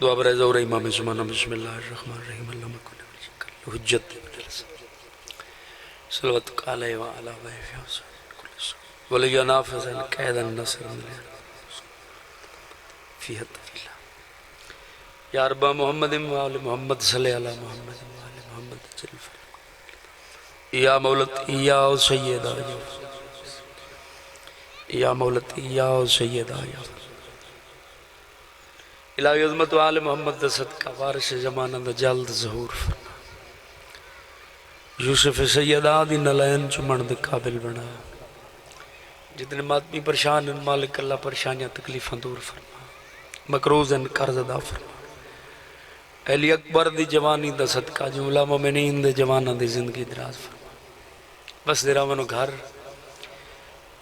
دعا برائے زور امام زمانہ بسم اللہ الرحمن الرحیم اللہم کن حجت صلوات علیہ وعلا ولی نافذ قید النصر فی حد اللہ یا رب محمد وآل محمد صلی اللہ محمد وآل محمد جلف یا مولت یا سیدہ یا مولت یا سیدہ یا الہی عظمت و آل محمد دا صدقہ وارث زمانہ دا جلد ظہور فرما یوسف سیدہ دی نلین چمن دے قابل بنا جتنے مادمی پریشان ان مالک اللہ پریشانیاں تکلیفاں دور فرما مقروض ان قرض ادا فرما علی اکبر دی جوانی دا صدقہ جملہ مومنین دے جوانہ دی زندگی دراز فرما بس دے رامنو گھر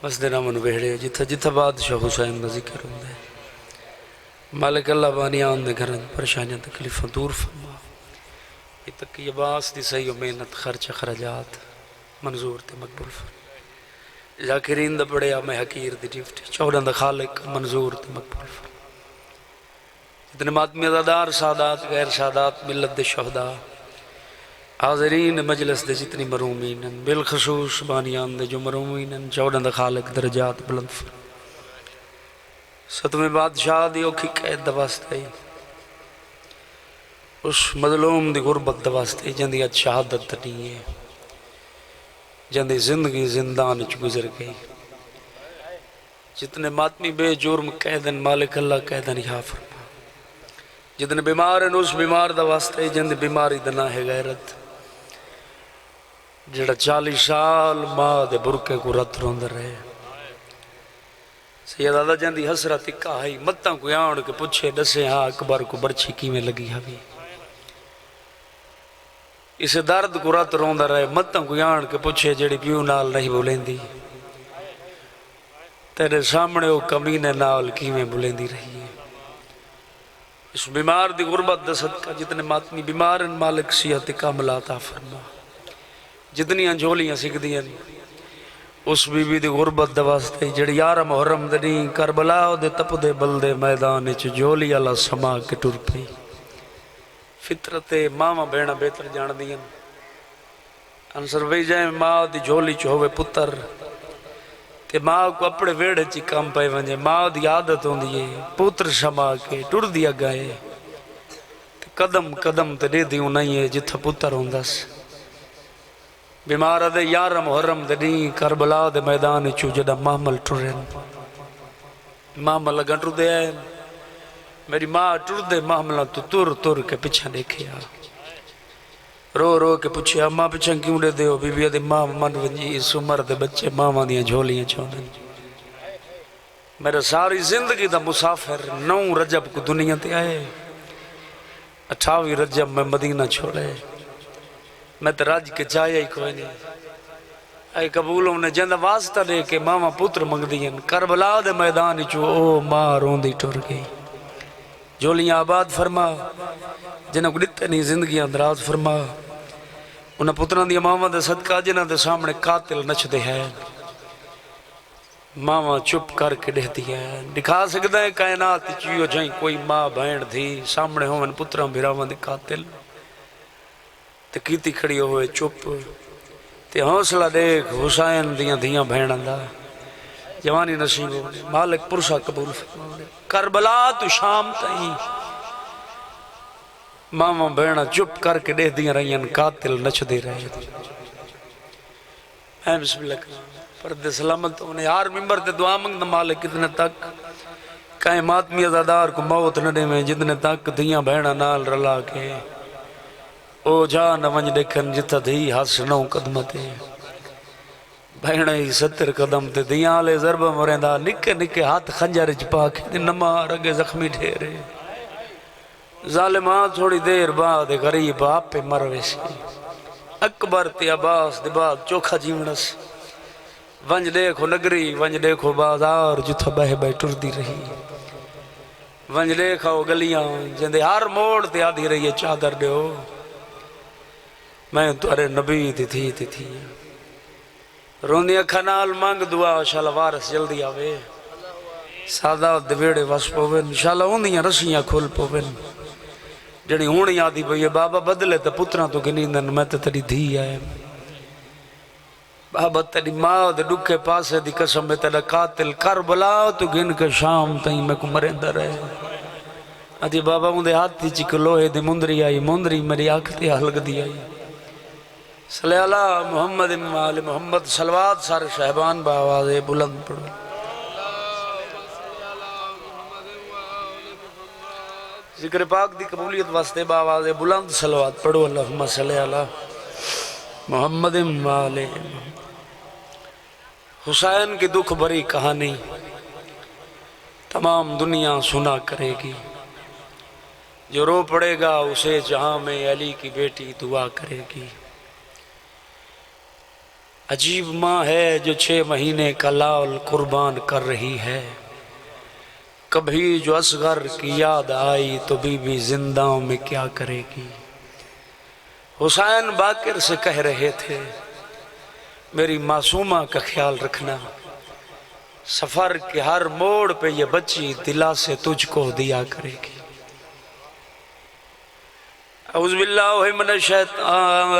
بس دے رامنو بہڑے جتھا جتھا بادشاہ حسین دا ذکر ہوں دے مالک اللہ بانیان دے گھرن پریشانیاں تکلیفاں دور فرما یہ تک یہ باس دی صحیح و محنت خرچ اخراجات منظور تے مقبول فرما ذاکرین دا بڑے میں حقیر دی ڈیوٹی چودن دا خالق منظور تے مقبول فرما جتنے ماتمی عزادار سادات غیر سادات ملت دے شہداء حاضرین مجلس دے جتنی مرومین بالخصوص بانیان دے جو مرومین چودن دا خالق درجات بلند فرما ستمیں بادشاہ دی اوکھی قید دواستے اس مظلوم دی غربت دواستے جندی اچھ شہادت نہیں ہے جندی زندگی زندان اچھ گزر گئی جتنے ماتمی بے جرم قیدن مالک اللہ قیدن یا فرما جتنے بیمار ہیں اس بیمار دواستے جندی بیماری دنا ہے غیرت جڑا 40 سال ماں دے برکے کو رت روندر رہے سید آدھا جاندی حسرت اکا ہے متاں کو یاؤں کے پوچھے دسے ہاں اکبر کو برچی کی میں لگی ہے اسے درد کو رات روندہ رہے متاں کو یاؤں کے پوچھے جڑی پیو نال نہیں بولیں دی تیرے سامنے وہ کمینے نال کی میں بولیں دی رہی ہے اس بیمار دی غربت دا صدقہ جتنے ماتمی بیمار ان مالک صحت کاملہ عطا فرما جتنی انجولیاں سکھ دیا اس بی بی دی غربت دواستے جڑی یارہ محرم دنی کربلا دے تپ دے بلدے میدان چ جولی اللہ سما کے ٹر پئی فطرت ماما بینا بہتر جان دین انصر وی جائیں ماں دی جولی چ ہوئے پتر تے ماں کو اپنے ویڑے چی کام پائے ونجے ماں دی عادت ہوں دیئے پتر سما کے ٹر دیا گئے قدم قدم تے دے دیوں نہیں ہے جتھا پتر ہوں دس بیمار دے یارہ محرم دے نہیں کربلا دے میدان چو جدہ محمل ٹرین محمل لگن ٹر دے آئے میری ماں ٹر دے محملہ تو تر کے پچھا دیکھے آ رو رو کے پچھے ماں پچھا کیوں دے دے ہو بی بی دے ماں من ونجی اس عمر دے بچے ماں دیاں جھولیاں چاہنے میرا ساری زندگی دا مسافر 9 رجب کو دنیا تے آئے 28 رجب میں مدینہ چھوڑے میں تو راج کے چاہیے ہی کوئی نہیں اے قبولوں نے جندہ واسطہ دے کے ماما پتر منگ دیں کربلا دے میدان چو او ماں روندی ٹر گئی جولیاں آباد فرما جنہ کو دیتے نہیں زندگیاں دراز فرما انہیں پتران دیا ماما دے صدقہ جنہ دے سامنے قاتل نچ دے ہے ماما چپ کر کے دے دیا ہے دکھا سکتا ہے کائنات چیو جائیں کوئی ماں بہن تھی سامنے ہوں ان پتران بھیراوان دے قاتل تے کیتی کھڑی ہوئے چپ تے حوصلہ دیکھ حسین دیاں دیاں بہنن دا جوانی نصیب ہونے مالک پرسا قبول فرمانے کربلا تو شام تائیں ماما بہنہ چپ کر کے دے دیاں رہیاں قاتل نچ دے رہے اے بسم اللہ کرام پردے سلامت ہونے یار ممبر تے دعا منگ مالک کتنے تک کہیں ماتمی عزادار کو موت نہ دے میں جتنے تک دیاں بہنہ نال رلا کے او جا نہ ونج دیکھن جتا دی حسنوں قدمتے بہنہ ہی 70 قدم تے دیاں لے ضربہ مرندہ نکے نکے ہاتھ خنجر چپاک نما رگے زخمی ٹھہرے ظالماں تھوڑی دیر بعد غریب آپ پہ مروے سی اکبر تے عباس دے بعد چوکھا جیونس ونج دیکھو نگری ونج دیکھو بازار جتھا بہ ٹر دی رہی ونج دیکھو گلیاں جندے ہر موڑ تے آدھی رہی ہے چادر دیو میں تو ارے نبی تھی روندی اکھنال مانگ دعا شالا وارس جلدی آوے سادہ دویڑے واس پوین شالا ہوندیاں رسیاں کھول پوین جڑی ہون یادی بھئی بابا بدلے تا پتران تو گنیندن میں تے تیری دھی آئے بابا تیری ماں دے ڈکے پاسے دی قسم میں تیرا قاتل کربلا تو گن کے شام تائیں میں کو مرندہ رہے آدھی بابا مندے ہاتھی چک لوہے دی مندری آئی مندری میری آکھتی حلق دی آئی صلی اللہ محمد آل محمد صلوات سارے شہبان باواز بلند پڑھو ذکر پاک دی قبولیت واسطے باواز بلند صلوات پڑھو اللہم صلی اللہ محمد آل حسین کی دکھ بھری کہانی تمام دنیا سنا کرے گی جو رو پڑے گا اسے جہاں میں علی کی بیٹی دعا کرے گی عجیب ماں ہے جو 6 مہینے کا لال قربان کر رہی ہے کبھی جو اصغر کی یاد آئی تو بی بی زندوں میں کیا کرے گی حسین باقر سے کہہ رہے تھے میری معصومہ کا خیال رکھنا سفر کے ہر موڑ پہ یہ بچی دلا سے تجھ کو دیا کرے گی اعوذ باللہ من الشیطان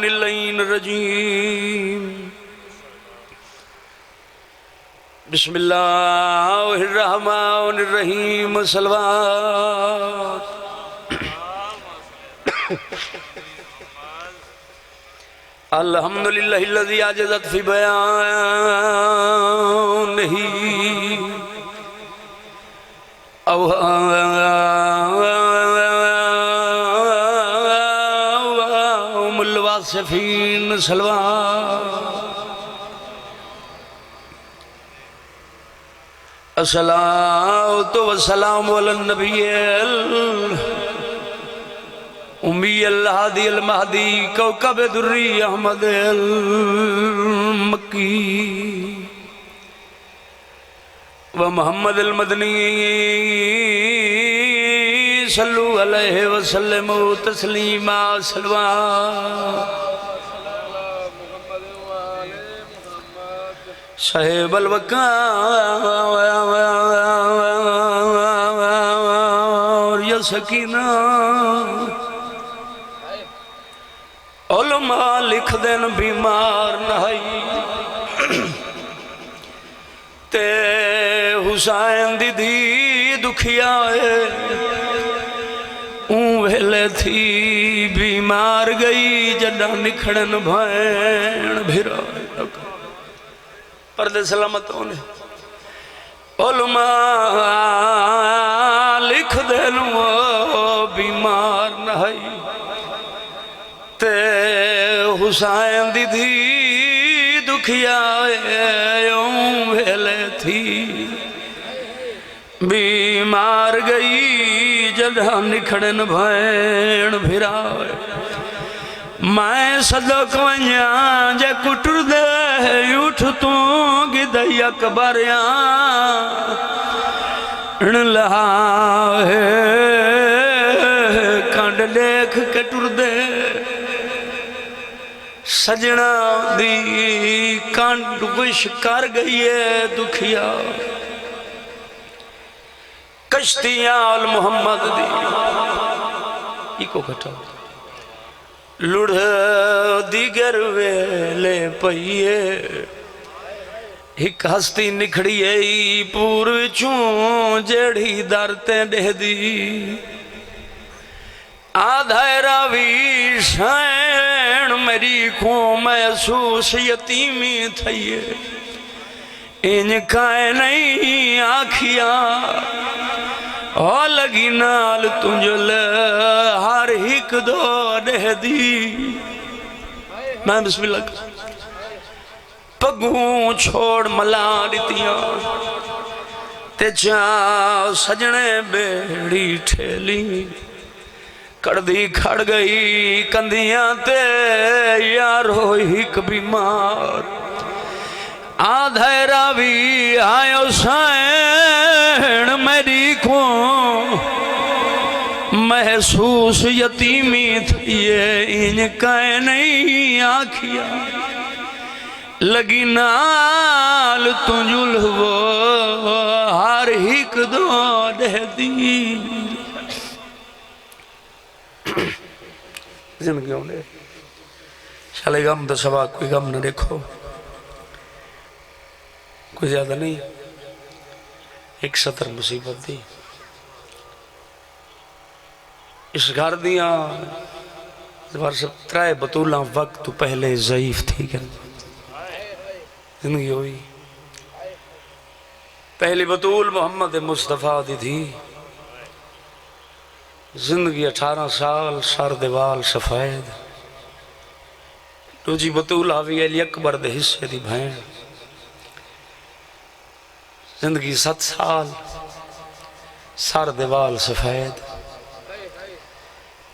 الرجیم بسم اللہ الرحمن الرحیم صلوات الحمدللہ الذی عجزت فی بیانہ اوہام الواصفین صلوات الصلاۃ والسلام علی النبی امی الہادی المہدی کوکب دری احمد المکی و محمد المدنی صلو علیہ وسلم تسلیما صلوات صاحب الوقار یا سکینہ علماء لکھ دین بیمار نہائی تے حسین دی دی دکھیا ہے اون ویلے تھی بیمار گئی جڈا نکھڑن بھین بھیرا پردے سلامت ہونے علماء لکھ دین بیمار نہائی تے حسین دی دی دکھیا اون ویلے تھی بیمار گئی جدہ نکھڑن بھین بھرائے میں صدق ونیاں جے کٹر دے اٹھ تو گدھئی اکبریاں لہائے کانڈ دیکھ کے ٹر دے سجنا دی کانڈ وش کر گئی ہے دکھیا کشتیاں محمد دی ایکو گھٹا لڑ دیگر ویلے پئیے ایک ہستی نکھڑی ای پور وچوں جیڑی دارتیں دہ دی آدھائے راوی شائن میری کو محسوس یتیمی تھئیے ان کائے نہیں آکھیا اور لگی نال تنجل ہر ہک دو دہ دی میں بسم اللہ پگوں چھوڑ ملا دیتیاں تے جا سجنے بیڑی ٹھیلی کردی کھڑ گئی کندیاں تے یارو ہک بیمار آدھائے راوی آئیو سائن میری کو محسوس یتیمی تھئیے ان کائے نہیں آکھیا لگی نال تنجل وہ ہر ہک دو دہ دی زندگیوں نے چلے غم تو سوا کوئی غم نہ دیکھو، کوئی زیادہ نہیں، ایک سطر مصیبت دی اس گھر دیاں ترائے بطولاں وقت تو پہلے ضعیف تھی کہ زندگی ہوئی۔ پہلی بطول محمد مصطفیٰ دی تھی، زندگی 18 سال سرد وال سفید۔ دوجی بطول آوی علی اکبر دے حصے دی بھین، زندگی 7 سال سرد وال سفید۔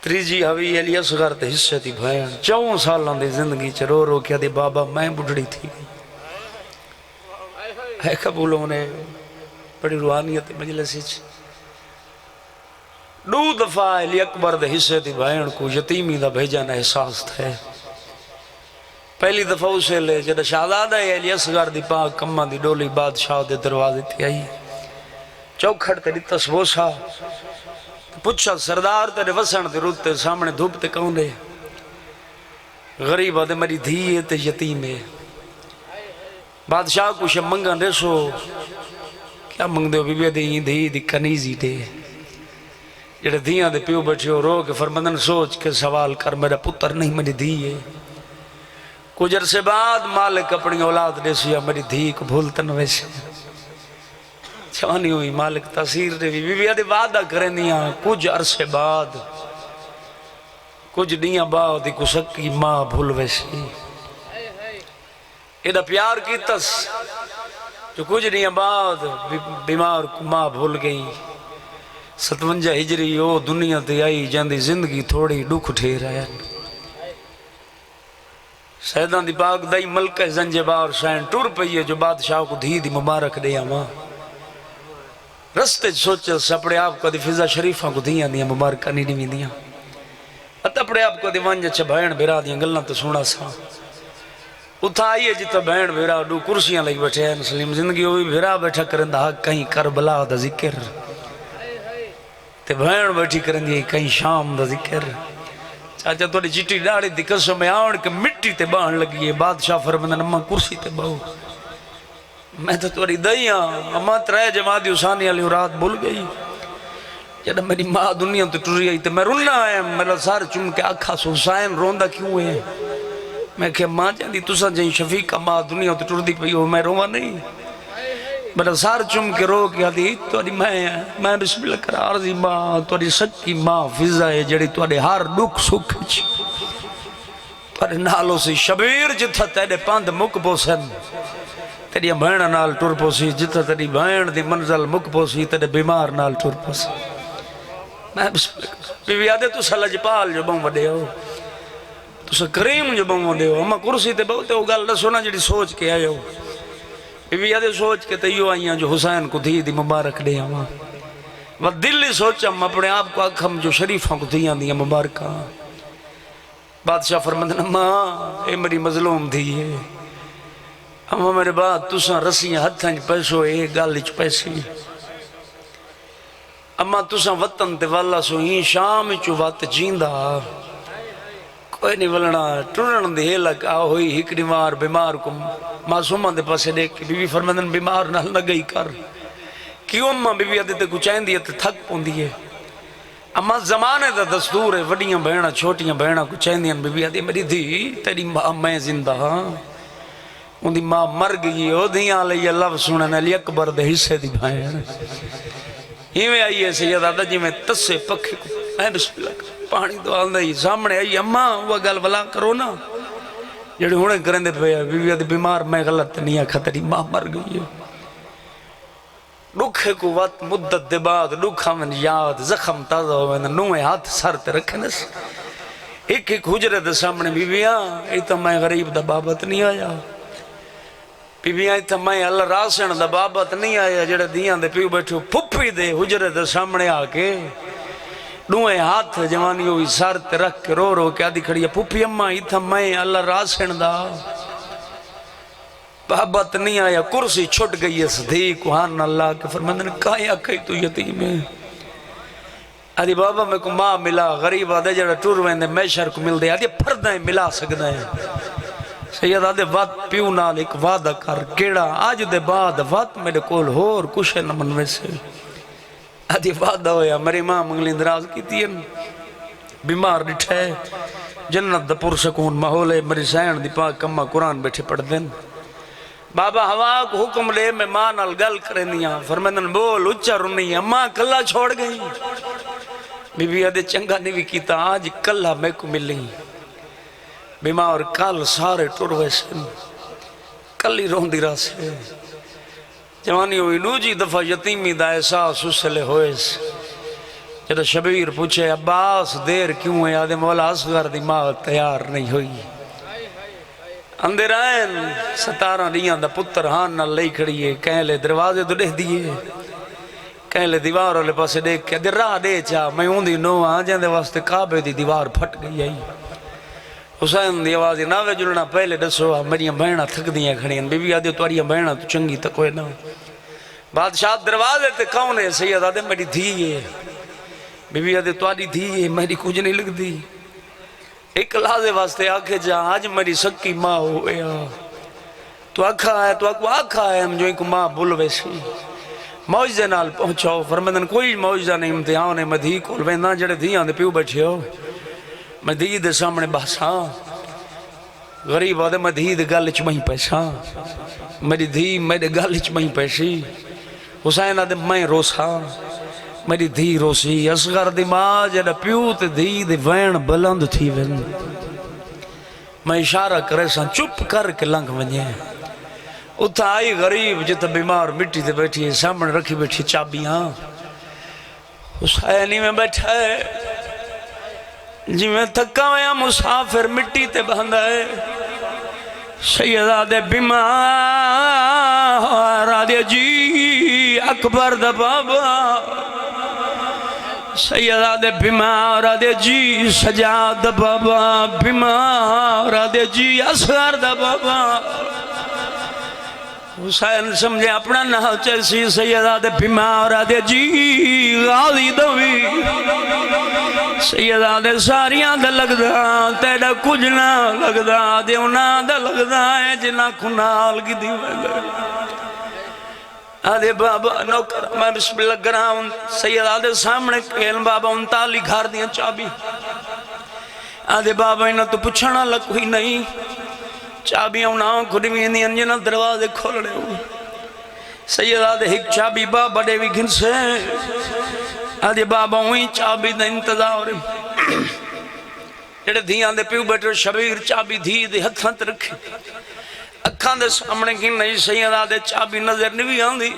تریجی ہوئی علی اصغر دے حصے دی بھین، 4 سالان دی زندگی چ رو رو کیا دی بابا میں بڑھڑی تھی ہے قبولوں نے بڑی روحانیت مجلسی چ۔ 2 دفعہ علی اکبر دے حصے دی بھین کو یتیمی دا بھیجانا احساس تھے۔ پہلی دفعہ اسے لے جدہ شہزادہ علی اصغر دی پاک کمہ دی ڈولی بادشاہ دے دروازے تھی آئی، چوکھڑ تے دیتا سبوسا پوچھا سردار تیرے وسن تے روتے سامنے دھوپ تے کون دے؟ غریب آدھے میری دھی تے یتیم ہے۔ بادشاہ کو شب منگا ریسو کیا منگ دے ہو بی بی دھی دھی دی کنیزی دے جڑے دھیاں دے پیو بیٹھے ہو رو کے فرمندن سوچ کے سوال کر میرا پتر نہیں میری دھی ہے۔ کچھ عرصے بعد مالک اپنی اولاد دے سیا میری دھی کو بھولتن ویسے چھوانی ہوئی مالک تاثیر دے بی بی آدھے وعدہ کریں دیاں کچھ عرصے بعد کچھ دیاں بعد کو سکی ماں بھول ویسی ایڈا پیار کی تس جو کچھ دیاں بعد بیمار کو ماں بھول گئی۔ 57 ہجری او دنیا تے آئی جاندی زندگی تھوڑی ڈوکھ ٹھے رہے سیدان دی پاک دائی ملکہ زنجبار شاین ٹور پئیے جو بادشاہ کو دھی دی مبارک دیا ماں رستے سوچے سپڑے آپ کو دی فضا شریفہ کو دیاں دیاں مبارکہ نہیں دی دیاں اپنے آپ کو دی وانجہ چھے بھین بھیرا دیاں گلنا تو سونا سا اتھا آئیے جتا بھین بھیرا دو کرسیاں لگ بیٹھے ہیں مسلم زندگی ہوئی بھیرا بیٹھا کرندہ کہیں کربلا دا ذکر تے بھین بیٹھی کرندی کہیں شام دا ذکر چاچا توڑی چٹی ڈاڑی دی قسم میں آن کے مٹی تے باہن لگی ہے بادشاہ فرمندن اماں کرسی تے باہو میں تو توڑی دائیاں اماں ترائے جماعتی حسانی علی رات بھول گئی جب میری ماں دنیا تے ٹری آئی تے میں رننا آیا میرا سار چم کے آکھا سو حسین روندہ کیوں ہے میں کہ ماں جاندی تسا جائیں شفیقہ ماں دنیا تے ٹر دی پئی ہو میں رواں نہیں میرا سار چم کے رو کیا دی توڑی میں بسم اللہ کر عارضی ماں توڑی سچی ماں فضا ہے جڑی توڑی ہر دکھ سکھ توڑی نالوں سے شبیر جتھا تیرے پاند مک پوسن تیری بھین نال ٹر پوسی جتھا تیری بھین دی منزل مک پوسی تیرے بیمار نال ٹر پوسی میں بسم اللہ کر بی بی آدھے تو سلج پال جو بہن وڈے ہو تو سا کریم جو بہن وڈے ہو اما کرسی تے بہتے ہو گل نہ سونا جڑی سوچ کے آئے ہو بی بی آدھے سوچ کے تیو آئیاں جو حسین کو دھی دی مبارک دے ہوا وہ دلی سوچا ہم اپنے آپ کو اکھم جو شریفوں کو دھیاں دیا مبارکہ بادشاہ فرمندن اماں اے میری مظلوم دھی ہے اماں میرے بعد تساں رسیاں ہتھاں پیسو اے گالچ پیسی اماں تساں وطن تے والا سو ہی شام چو وات جیندہ کوئی نہیں ولنا ٹرن دے لگ آ ہوئی ہکڑی مار بیمار کو معصومہ دے پاسے دیکھ بی بی فرمندن بیمار نہ لگئی کر کیوں اماں بی بی آدھے کچھ آئیں دیئے تھک پون دیئے اماں زمانے دا دستور ہے وڈیاں بہنہ چھوٹیاں بہنہ کچھ آئیں دیئے بی بی آدھے میری دھی تیری ماں میں زندہ ہاں ان دی ماں مر گئی ہو دیاں لئی اللہ سنن علی اکبر دے حصے دی بھائن ہی میں آئیے سید آدھا جی میں تسے پکھے کو میں بسم اللہ پانی دو آندہ ہی سامنے آئی اماں وہ گل بلا کرو نا جڑے ہونے کریں دے پہ بی بی آدھے بیمار میں غلط نہیں آکھا تیری ماں مر گئی ہے دکھے کو وقت مدت دے بعد دکھا من یاد زخم تازہ ہوئے نوے ہاتھ سر تے رکھے نس ایک حجرے دے سامنے بی بی ایتا میں غریب دا بابت نہیں آیا بی بی ایتا میں اللہ راسن دا بابت نہیں آیا جڑے دیاں دے پیو بیٹھو پھپی دے حجرے دے سامنے آکے نوے ہاتھ جوانی ہوئی سر تے رکھ کے رو رو کے آدھی کھڑی ہے پھپی اماں ایتا میں اللہ راسن دا بابت نہیں آیا کرسی چھٹ گئی ہے صدیق وہاں اللہ کے فرمندن کائیں اکھئی تو یتیم ہے آدھی بابا میں کو ماں ملا غریب آدھے جڑا ٹور ویندے میشر کو مل دے آدھی پھردائیں ملا سکتا ہے سید آدھے وات پیو نال ایک وعدہ کر کیڑا آج دے بعد وات میرے کول ہور کچھ نہ منوے سے آدھی وعدہ ہویا میری ماں منگلی اندراز کی تھی بیمار ڈٹھے جنت دا پرسکون ماحول ہے میری سین دی پاک کمہ قرآن بیٹھے پڑھ دیں بابا ہوا کو حکم لے میں ماں نال گل کرنیاں فرمیدن بول اچھا رونی اماں کلہ چھوڑ گئی بی بی آدھے چنگا نہیں بھی کیتا آج کلہ میں کو ملی بیمار کل سارے ٹور ویسے کلی روندی رہا سے جوانی ہوئی نوجی دفعہ یتیمی دا احساس اسلے ہوئے سے جب شبیر پوچھے عباس دیر کیوں ہے آدھے مولا اصغر دی ماں تیار نہیں ہوئی اندر آئین 17 ڈیاں دا پتر ہاں نہ لئی کھڑی ہے کہیں لے دروازے تو دے دیئے کہیں لے دیوار والے پاسے دیکھ کے در راہ دے چاہ میں ہوں دی نو آن جاندے واسطے کعبے دی دیوار پھٹ گئی آئی حسین دی آوازی ناوے جلنا پہلے دسو میری بہنہ تھک دیاں کھڑی ہیں بی بی آدھے تواری بہنہ تو چنگی تکوئے نہ بادشاہ دروازے تے کون ہے سید آدھے میری دھی ہے بی بی آدھے تواری دھی ہے میری کچھ نہیں لگ دی ایک لحظے واسطے آکھے جا آج میری سکی ماں ہوئے تو آکھا ہے تو آکھا ہے ہم جو ایک ماں بول ویسی موجزے نال پہنچاؤ فرمیدن کوئی موجزہ نہیں امتحان ہے میں دھی کول ویندہ جڑے دھی آندے پیو بیٹھے ہو میں دھی دے سامنے بحثاں غریب آدھے میں دھی دے گل چمہیں پیساں میری دھی میرے گل چمہیں پیسی حسین آدھے میں روساں میری دھی روسی اصغر دی ماں جڑا پیو تے دھی دے وین بلند تھی وین میں اشارہ کرے ساں چپ کر کے لنگ ونجے اتھا آئی غریب جتا بیمار مٹی تے بیٹھی ہے سامنے رکھی بیٹھی چابیاں حسینی میں بیٹھا ہے جی میں تھکا ہویا مسافر مٹی تے بہندہ ہے سیدہ دے بیمار آدھے جی اکبر دا بابا سیدہ دے بیمار آدھے جی سجاد دا بابا بیمار آدھے جی اصغر دا بابا حسین سمجھے اپنا نہ چیسی سیدہ دے بیمار آدھے جی غازی دوی سیدہ دے ساریاں دے لگ دا تیڑا کچھ نہ لگ دا دے انہاں دے لگ دا ہے جنہ کنال کی دیوے گئے آدھے بابا نوکر میں بسم اللہ گراؤں سیدہ دے سامنے کہل بابا انتالی گھار دیا چابی آدھے بابا انہاں تو پچھنا لگ ہوئی نہیں چابیاں انہاں کھڑی میں اندی انجنہ دروازے کھول رہے ہو سیدہ دے ایک چابی بابا دے بھی گھن سے آدھے بابا ہوئی چابی دے انتظار جڑے دھیان دے پیو بیٹھے شبیر چابی دھی دے ہتھانت رکھے اکھاں دے سامنے کی نہیں سیدہ دے چابی نظر نہیں آندھی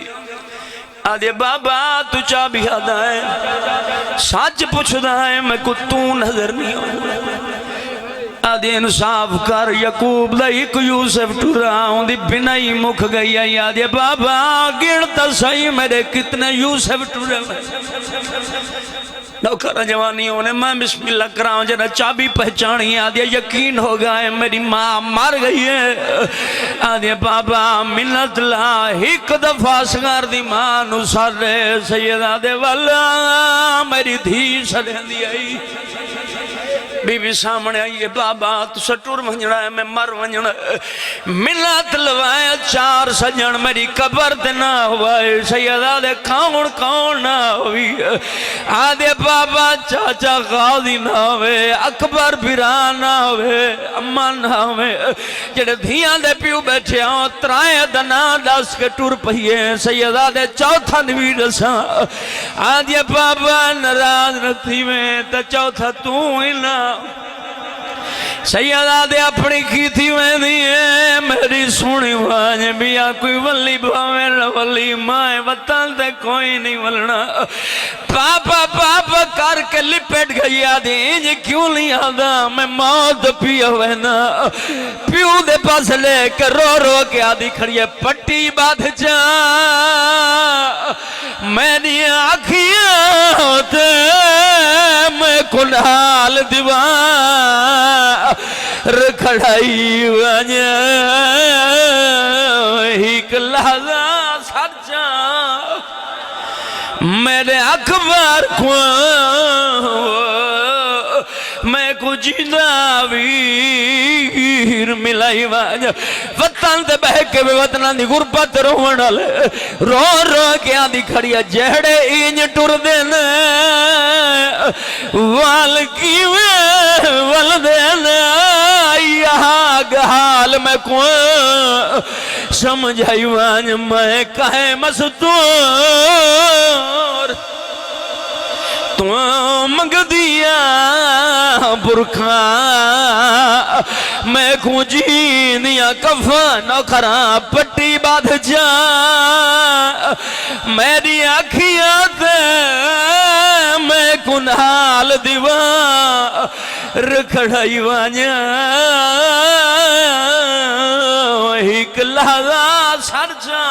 آدھے بابا تو چابی آدھا ہے سچ پوچھ دا ہے میں کو تو نظر نہیں آندھی آدھے انصاف کر یعقوب دا ایک یوسف ٹوراؤں دی بنائی مکھ گئی ہے آدھے بابا گرتا صحیح میرے کتنے یوسف ٹوراؤں نوکر جوانیوں نے میں بسم اللہ کراؤں جنہ چابی پہچانی آدھے یقین ہو گئے میری ماں مار گئی ہے آدھے بابا منت لا ایک دفعہ سگار دی ماں نو سارے سید آدھے والا میری دھی سڑیں دی آئی بی بی سامنے آئیے بابا تو سٹور ونجڑا ہے میں مر ونجڑا ملت لوائے 4 سجن میری قبر دے نہ ہوئے سیدہ دے کون نہ ہوئی آدھے بابا چاچا غازی نہ ہوئے اکبر بیران نہ ہوئے اماں نہ ہوئے جڑے دھیاں دے پیو بیٹھے ہوں ترائے دنا دس کے ٹور پہیے سیدہ دے چوتھا نوی رساں آدھے بابا نراز رتی میں تا چوتھا تو ہی نہ سیدہ دے اپنی کی تھی میں دیئے میری سونی واجہ بیا کوئی ولی بھاوے ولی مائے وطن تے کوئی نہیں ولنا پاپا کر کے لپٹ گئی آدھی انجھے کیوں نہیں آدھا میں موت پیا ہوئینا پیو دے پاس لے کے رو کے آدھی کھڑی ہے پٹی بات جا میری آنکھیاں ہوتے میں کنال دیوان رکھڑائی وجہ ایک لحظہ سر جا میرے اکبر کو میں کو جیندہ ویر ملائی واجہ وطن تے بہ کے بے وطنہ دی غربت روڑ لے رو رو کے آدھی کھڑیا جہڑے اینج ٹر دینے والکی میں والدینے یہاں گحال میں کو سمجھائی واجہ میں کہے مستور تو مگ دیا برکھا میں کو جینیا کفن کھرا پٹی بادھ جا میری آنکھیات میں کنحال دیوا رکھڑائی وانیا ایک لحظہ سر جا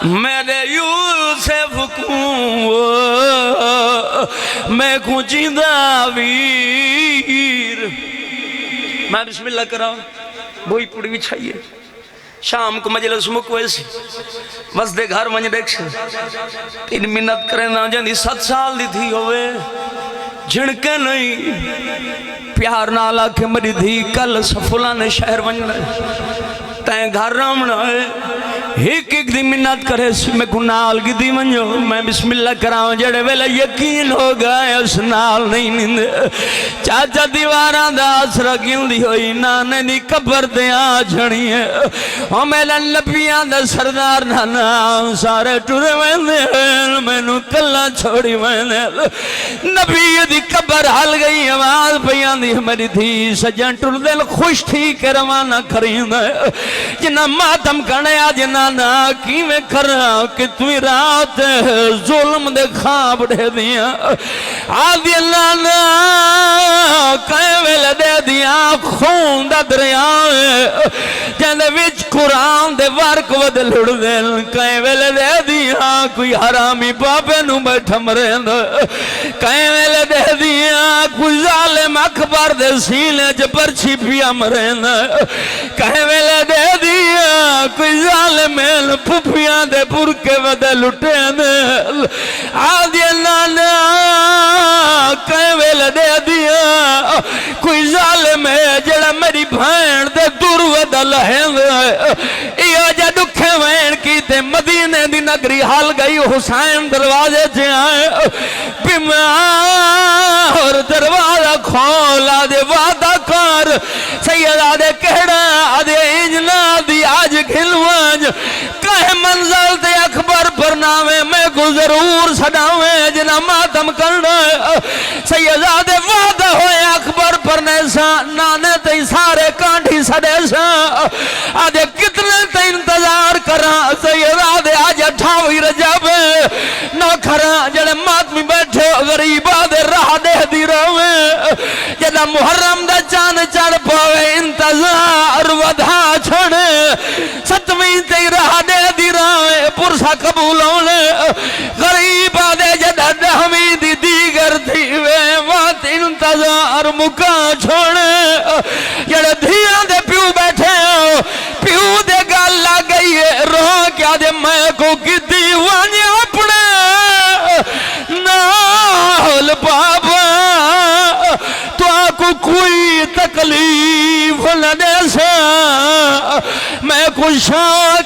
میرے یوسف کو میں کو جیندہ ویر میں بسم اللہ کراؤں بوئی پوڑی بھی چھائیے شام کو مجلس مکویسی وزدے گھر منج دیکھ سے تین منت کریں نا جاندی 7 سال دی تھی ہوئے جھڑکے نہیں پیار نالا کے مری تھی کل سفلان شہر منجنا تین گھر رامنا ہے ایک ایک دی منت کرے میں کو نال کی دی منجو میں بسم اللہ کراؤں جڑے ویلے یقین ہو گئے اس نال نہیں نیند چاچا دیواران دا آسرہ کیوں دی ہوئی نانے دی قبر دے آجھڑی ہے اور میلے نبیان دا سردار نانا سارے ٹورے ویندے میں نو کلہ چھوڑی ویندے نبی دی قبر حل گئی آواز پیان دی ہماری تھی سجن ٹور دل خوش تھی کہ روانہ کریں جنہ ماتم کرنے آجنہ نا کی میں کر رہا کہ تمہیں رات ظلم دے خواب دے دیا آدھی اللہ نا کہیں ویلے دے دیا خون دا دریا جاندے وچ قرآن دے وارک ود لڑ دے کہیں ویلے دے دیا کوئی حرامی بابے نو بیٹھا مرین کہیں ویلے دے دیا کوئی ظالم اکبر دے سیلے جبر چھپیا مرین کہیں ویلے دے دیا کوئی ظالم میل پھپیاں دے پور کے ودے لٹے دل آدھی اللہ نا کہیں ویلے دے دیا کوئی ظالم ہے جڑا میری بھین دے دور ودے لہن دے یہ جا دکھے وین کی تے مدینے دی نگری حال گئی حسین دروازے جے آئے بیمار دروازہ کھولا دے وعدہ کر سید آدھے کہڑا آدھے انجنا دی آج کھلوانج کہے منزل دے اکبر پر نامے میں کو ضرور صداویں جنا ماتم کرنا سید آدھے وعدہ ہوئے اکبر پر نیسا نانے تے سارے کانٹھی سڑے سا آدھے کتنے تے انتظار کرا سید آدھے آج 28 رجب نو کھرا جڑے ماتمی بیٹھے غریب آدھے راہ دے دی روے جنا محرم دا چاند چڑھ پاوے انتظار ودھا چھوڑے 7ویں تے راہ دے دی روے پرسا قبول ہونے غریب آدھے جدا 10ویں دی دیگر تھی وے وات انتظار مکا چھوڑے جڑے دھیاں دے پیو بیٹھے پیو دے گال لا گئی ہے رو کیا دے میں کو کتی وانی اپنے نال بابا تو آکو کوئی تکلیف نہ دے سا میں کو شان